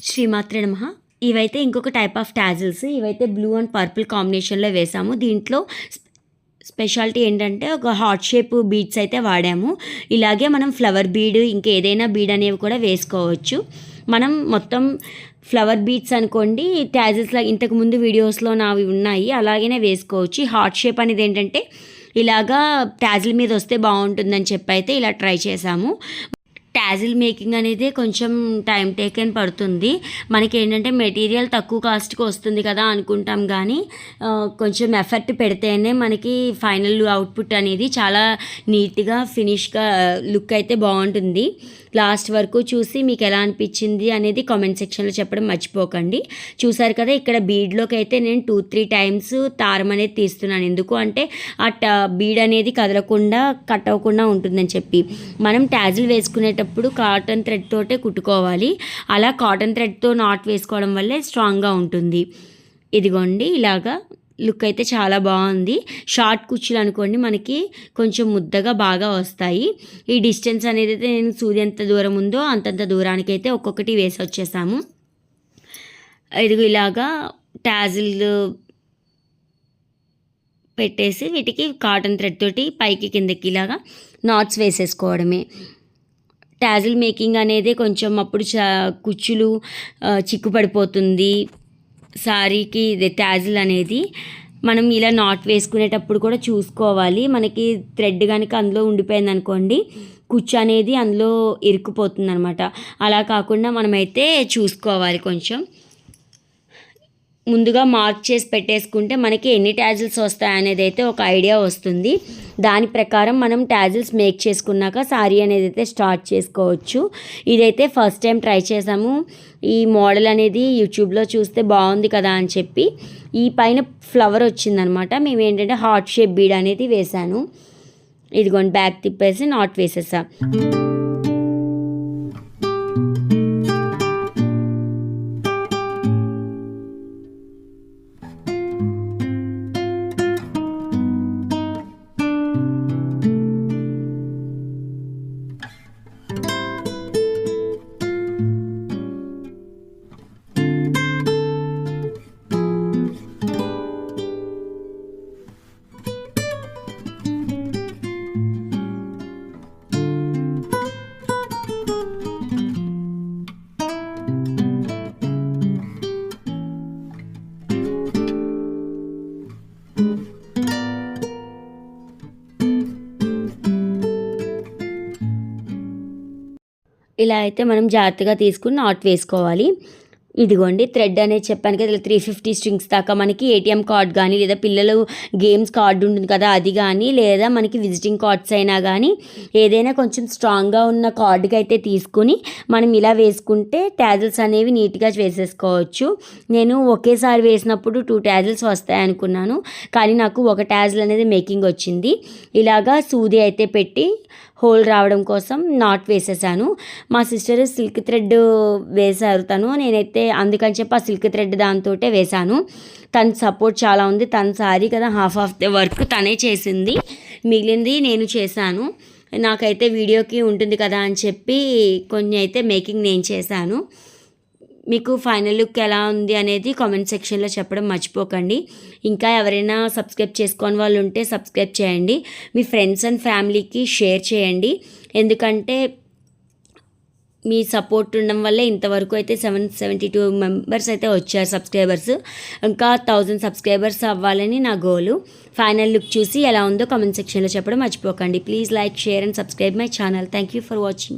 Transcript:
శ్రీమాత్రే నమః. ఇవైతే ఇంకొక టైప్ ఆఫ్ టాజిల్స్. ఇవైతే బ్లూ అండ్ పర్పుల్ కాంబినేషన్‌లో వేసాము. దీంట్లో స్పెషాలిటీ ఏంటంటే ఒక హార్ట్ షేప్ బీడ్స్ అయితే వాడాము. ఇలాగే మనం ఫ్లవర్ బీడ్ ఇంకా ఏదైనా బీడ్ అనేవి కూడా వేసుకోవచ్చు. మనం మొత్తం ఫ్లవర్ బీడ్స్ అనుకోండి టాజిల్స్‌లా ఇంతకుముందు వీడియోస్‌లో నావి ఉన్నాయి. అలాగనే వేసుకోవచ్చు. హార్ట్ షేప్ అనేది ఏంటంటే ఇలాగా టాజిల్ మీద వస్తే బాగుంటుందని చెప్పి అయితే ఇలా ట్రై చేసాము. టాజిల్ మేకింగ్ అనేది కొంచెం టైం టేకెన్ పడుతుంది. మనకి ఏంటంటే మెటీరియల్ తక్కువ కాస్ట్కి వస్తుంది కదా అనుకుంటాం, కానీ కొంచెం ఎఫర్ట్ పెడితేనే మనకి ఫైనల్ అవుట్పుట్ అనేది చాలా నీట్గా ఫినిష్గా లుక్ అయితే బాగుంటుంది. లాస్ట్ వరకు చూసి మీకు ఎలా అనిపించింది అనేది కామెంట్ సెక్షన్లో చెప్పడం మర్చిపోకండి. చూసారు కదా, ఇక్కడ బీడ్లోకి అయితే నేను 2-3 టైమ్స్ దారం అనేది తీస్తున్నాను. ఎందుకు అంటే ఆ బీడ్ అనేది కదలకుండా కట్ అవ్వకుండా ఉంటుందని చెప్పి. మనం టాజిల్ వేసుకునేటప్పుడు కాటన్ థ్రెడ్ తోటే కుట్టుకోవాలి. అలా కాటన్ థ్రెడ్తో నాట్ వేసుకోవడం వల్లే స్ట్రాంగ్గా ఉంటుంది. ఇదిగోండి, ఇలాగా లుక్ అయితే చాలా బాగుంది. షార్ట్ కుచ్చులు అనుకోండి మనకి కొంచెం ముద్దగా బాగా వస్తాయి. ఈ డిస్టెన్స్ అనేది అయితే నేను సూది ఎంత దూరం ఉందో అంతంత దూరానికి అయితే ఒక్కొక్కటి వేసి వచ్చేసాము. ఇదిగో ఇలాగా టాజిల్ పెట్టేసి వీటికి కాటన్ థ్రెడ్ తోటి పైకి కిందకి ఇలాగా నాట్స్ వేసేసుకోవడమే. టాజిల్ మేకింగ్ అనేది కొంచెం అప్పుడు కుచ్చులు చిక్కు పడిపోతుంది సారీకి. టాజిల్ అనేది మనం ఇలా నాట్ వేసుకునేటప్పుడు కూడా చూసుకోవాలి. మనకి థ్రెడ్ కనుక అందులో ఉండిపోయింది అనుకోండి, కుచ్చు అనేది అందులో ఇరుక్కుపోతుంది అనమాట. అలా కాకుండా మనమైతే చూసుకోవాలి. కొంచెం ముందుగా మార్క్ చేసి పెట్టేసుకుంటే మనకి ఎన్ని టాజిల్స్ వస్తాయనేది అయితే ఒక ఐడియా వస్తుంది. దాని ప్రకారం మనం టాజిల్స్ మేక్ చేసుకున్నాక సారీ అనేది అయితే స్టార్ట్ చేసుకోవచ్చు. ఇదైతే ఫస్ట్ టైం ట్రై చేసాము. ఈ మోడల్ అనేది యూట్యూబ్లో చూస్తే బాగుంది కదా అని చెప్పి ఈ పైన ఫ్లవర్ వచ్చిందనమాట. మేము ఏంటంటే హార్ట్ షేప్ బీడ్ అనేది వేసాను. ఇదిగోండి, బ్యాక్ తిప్పేసి నాట్ వేసేసా. ఇలా అయితే మనం జాగ్రత్తగా తీసుకుని నాట్ వేసుకోవాలి. ఇదిగోండి, థ్రెడ్ అనేది చెప్పాను కదా, ఇలా 350 స్ట్రింగ్స్ దాకా మనకి ఏటీఎం కార్డ్ కానీ లేదా పిల్లలు గేమ్స్ కార్డు ఉంటుంది కదా అది కానీ, లేదా మనకి విజిటింగ్ కార్డ్స్ అయినా కానీ ఏదైనా కొంచెం స్ట్రాంగ్గా ఉన్న కార్డుకి అయితే తీసుకుని మనం ఇలా వేసుకుంటే టాజిల్స్ అనేవి నీట్గా వేసేసుకోవచ్చు. నేను ఒకేసారి వేసినప్పుడు 2 టాజిల్స్ వస్తాయి అనుకున్నాను, కానీ నాకు ఒక టాజిల్ అనేది మేకింగ్ వచ్చింది. ఇలాగా సూది అయితే పెట్టి హోల్ రావడం కోసం నాట్ వేసేసాను. మా సిస్టర్ సిల్క్ థ్రెడ్ వేశారు నేనైతే అందుకని చెప్పి ఆ సిల్క్ థ్రెడ్ దాంతోటే వేశాను. తన సపోర్ట్ చాలా ఉంది. తన సారీ కదా, హాఫ్ ఆఫ్ ద వర్క్ తనే చేసింది, మిగిలింది నేను చేశాను. నాకైతే వీడియోకి ఉంటుంది కదా అని చెప్పి కొన్ని అయితే మేకింగ్ నేను చేశాను. మీకు ఫైనల్ లుక్ ఎలా ఉంది అనేది కామెంట్ సెక్షన్లో చెప్పడం మర్చిపోకండి. ఇంకా ఎవరైనా సబ్స్క్రైబ్ చేసుకోని వాళ్ళు ఉంటే సబ్స్క్రైబ్ చేయండి. మీ ఫ్రెండ్స్ అండ్ ఫ్యామిలీకి షేర్ చేయండి. ఎందుకంటే మీ సపోర్ట్ ఉండడం వల్లే ఇంతవరకు అయితే 772 మెంబర్స్ అయితే వచ్చారు సబ్స్క్రైబర్స్. ఇంకా 1000 సబ్స్క్రైబర్స్ అవ్వాలని నా గోలు. ఫైనల్ లుక్ చూసి ఎలా ఉందో కామెంట్ సెక్షన్లో చెప్పడం మర్చిపోకండి. Please like, share and subscribe my channel. Thank you for watching.